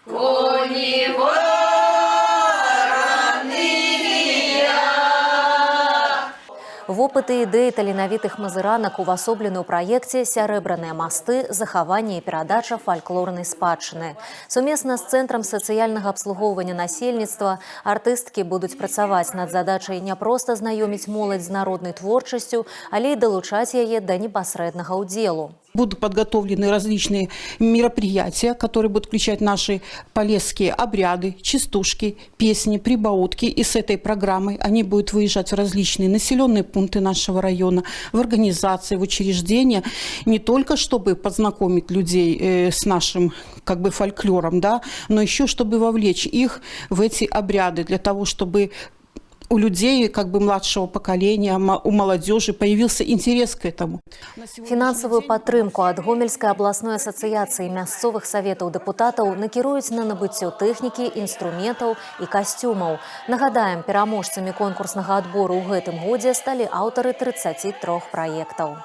коні Вопыты ідэі таленавітых мазыранак увасоблены ў праекце «Сярэбраныя масты. Захаванне і перадача фальклорнай спадчыны». Сумесна з Цэнтрам сацыяльнага абслугоўвання насельніцтва артысткі будуць працаваць над задачай не проста знаёміць моладзь з народнай творчасцю, але і далучаць яе да непасрэднага ўдзелу. Будут подготовлены различные мероприятия, которые будут включать наши полесские обряды, частушки, песни, прибаутки. И с этой программой они будут выезжать в различные населенные пункты нашего района, в организации, в учреждения, не только чтобы познакомить людей с нашим фольклором, да, но еще чтобы вовлечь их в эти обряды, для того, чтобы у людей младшего поколения, у молодежи появился интерес к этому. Фінансавую падтрымку ад Гомельскай абласной асацыяцыі мясцовых саветаў дэпутатаў накіруюць на набыццё тэхнікі, інструментаў і касцюмаў. Нагадаем, пераможцамі конкурснага адбору ў гэтым годзе сталі аўтары 33 праектаў.